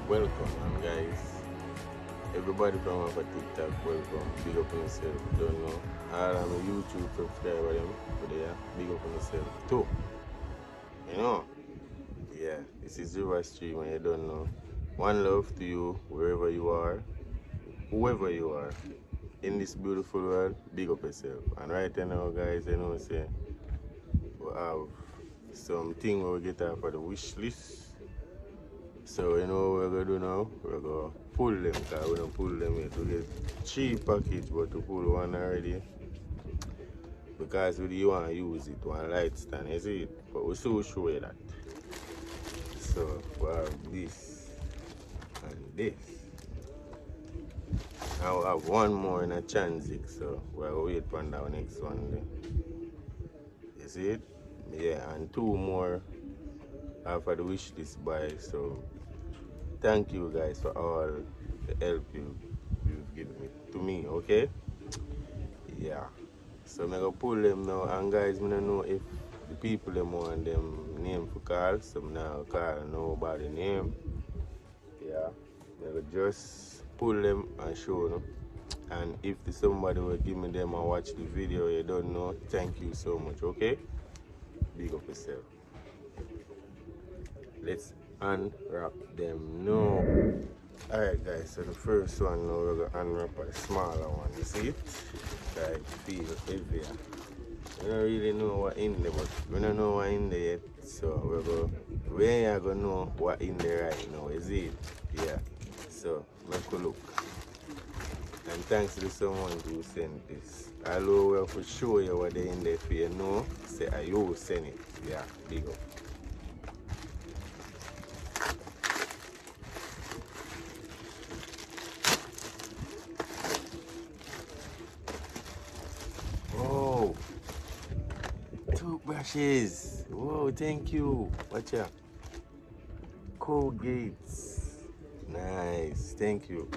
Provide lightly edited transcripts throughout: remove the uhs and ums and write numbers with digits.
Welcome, and guys. Everybody from our TikTok, welcome. Big up on yourself. Don't know. All I'm a YouTube subscriber, them, but yeah, big up on yourself too. You know? Yeah, this is your stream, and you don't know. One love to you, wherever you are, whoever you are, in this beautiful world. Big up yourself. And right now, guys, you know, say we have something we get out for the wish list. So you know what we're gonna do now? We're gonna pull them, because we don't pull them yet. We get 3 package, but to pull one already. Because we don't want to use it, one light stand, you see it? But we still show you that. So we have this and this. Now we have one more in a Chanzik, so we'll wait for the next one then. You see it? Yeah, and 2 more after the wish list buy. So thank you guys for all the help you've given me to me, okay? Yeah. So I'm gonna pull them now, and guys, I don't know if the people them want them name for call, so I'm not call nobody name. Yeah. I'm gonna just pull them and show them. And if somebody will give me them and watch the video, you don't know, thank you so much, okay? Big up yourself. Let's unwrap them now. Alright guys, so the first one now we're gonna unwrap a smaller one, you see it? Like feel heavier. We don't really know what in there, but we don't know what in there yet. So we ain't gonna know what in there right now, you see it? Yeah. So make a look. And thanks to someone who sent this. Although we have to show you what they in there for you know, say I you send it. Yeah, big up. Oh, toothbrushes. Whoa, thank you. Watch out. Colgates. Nice, thank you.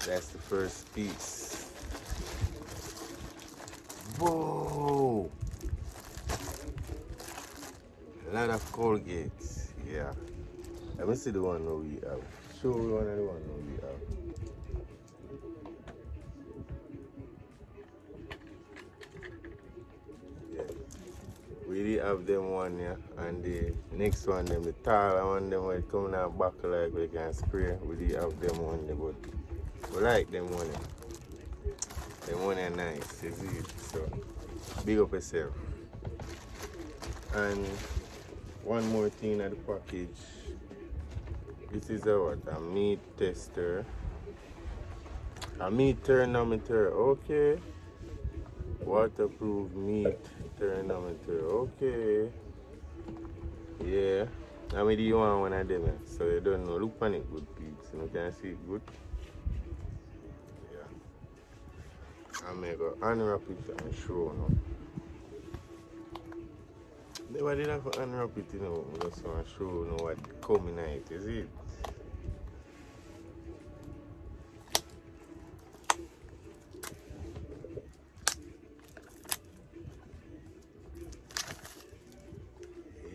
That's the first piece. Whoa! A lot of Colgates. Yeah. Let me see the one that we have. Show me one of the one that we have. Yeah. We really have them one, yeah. And the next one, them, the taller one, them will come out back like we can spray. We really have them one, but we like them one. Them one are nice, you see it? So, big up yourself. And one more thing at the package. This is a meat tester. A meat thermometer, okay. Waterproof meat thermometer, okay. Yeah. I mean, you want one of them, so you don't know. Look on it good, peeps. You can see it good. Yeah. I'm going to unwrap it and show now. Never did have to unwrap it, you know. I just want to show you what coming in it, is it?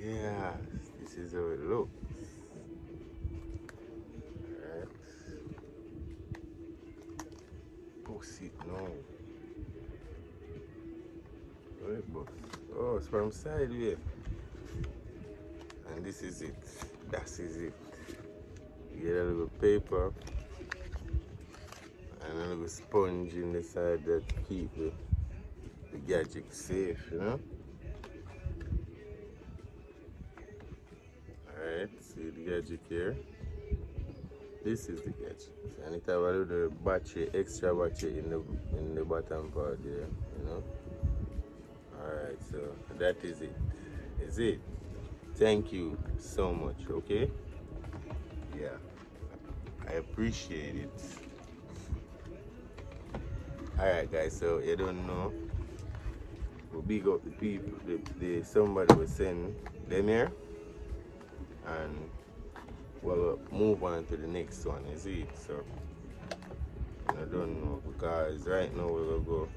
Yeah, this is how it looks. Alright. Push it now. Oh, it's from sideways. And this is it. That is it. You get a little paper and a little sponge in the side that keep the gadget safe, you know? Alright, see the gadget here. This is the gadget. And it have a little battery, extra battery in the bottom part there, you know? Alright, so that is it. Is it? Thank you so much, okay? Yeah. I appreciate it. Alright guys, so you don't know. We'll big up the people, somebody will send them here. And we'll move on to the next one, is it? So I don't know because right now we're gonna go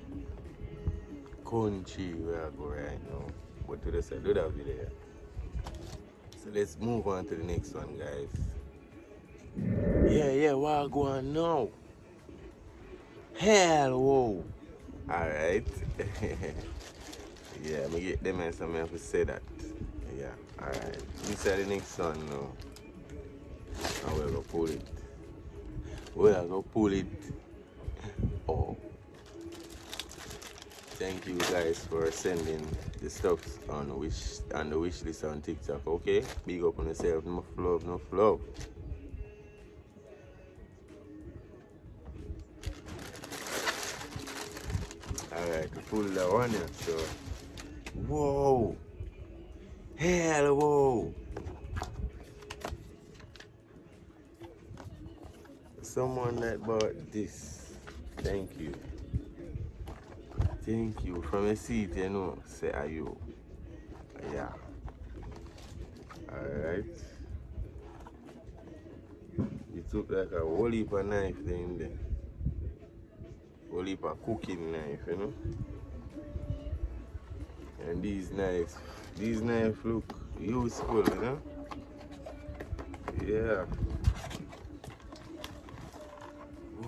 country where I go right now. But to the side, do that video. So let's move on to the next one, guys. Yeah, what go on now? Hell, whoa. Alright. Yeah, me get them and some have to say that. Yeah, alright. This is the next one now. And we're gonna pull it. We're gonna pull it. Oh. Thank you guys for sending the stuff on the wish list on TikTok, okay? Big up on yourself, enough love, enough love. Alright, to pull that one here, so. Whoa! Hell, whoa! Someone that bought this. Thank you. Thank you. From a seat, you know, say are you. Yeah. Alright. You took like a whole heap of knife in there. Whole heap of cooking knife, you know. And these knives look useful, you know. Yeah.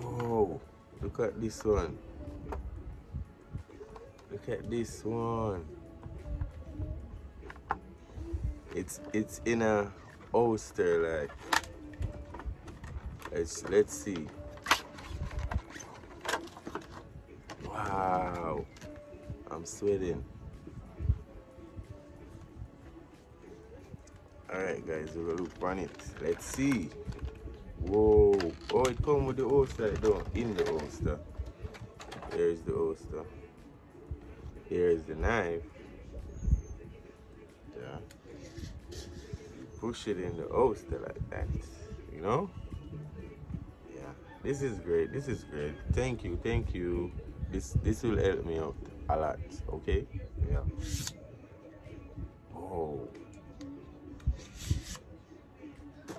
Whoa, look at this one. Look at this one. It's in a holster, like. Let's see. Wow, I'm sweating. Alright guys, we're gonna look on it. Let's see. Whoa. Oh, it comes with the holster, in the holster. Here's the holster. Here's the knife. Yeah. Push it in the holster like that. You know? Yeah. This is great. This is great. Thank you. Thank you. This will help me out a lot. Okay? Yeah. Oh.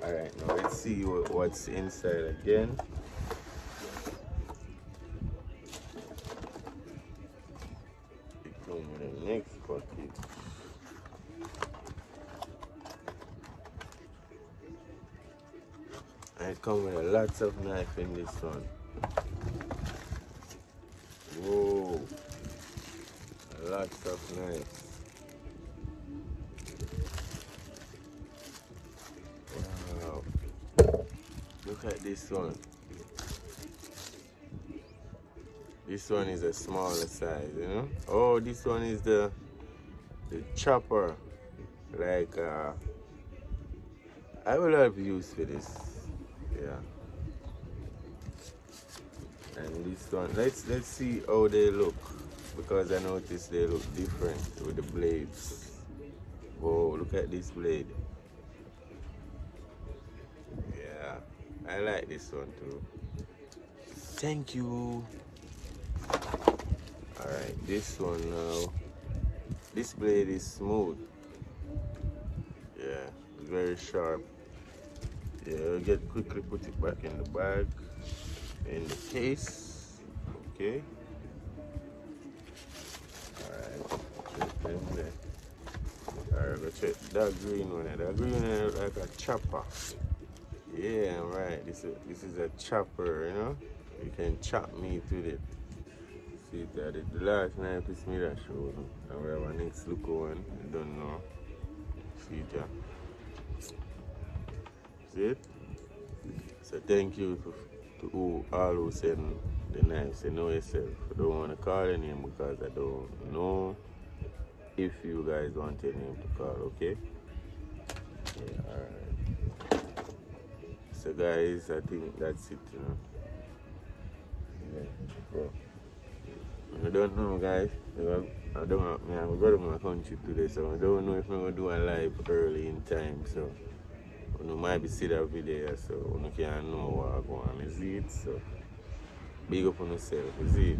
Alright, now let's see what's inside again. It comes with the next bucket. And it comes with lots of knife in this one. Whoa. Lots of knives. Wow. Look at this one. This one is a smaller size, you know? Oh, this one is the chopper. Like, I will have use for this. Yeah. And this one, let's see how they look. Because I noticed they look different with the blades. Whoa, look at this blade. Yeah, I like this one too. Thank you. Alright, this one now. This blade is smooth. Yeah, it's very sharp. Yeah, I'll quickly put it back in the bag, in the case. Okay. Alright, check them there. Alright, go check that green one. That green one is like a chopper. Yeah, right. This is a chopper, you know. You can chop meat with it. See that the last knife is me that showed. And we have a next look one. I don't know. See that. See it? So thank you to all who send the knives. You know yourself. I don't want to call your name because I don't know if you guys want your name to call, okay? Yeah, alright. So guys, I think that's it, you know. Yeah, bro. I don't know, guys. I'm going to my country today, so I don't know if I'm going to do a live early in time, so you might be see that video, so you can know what I'm going on. Is it? So big up on yourself, is it?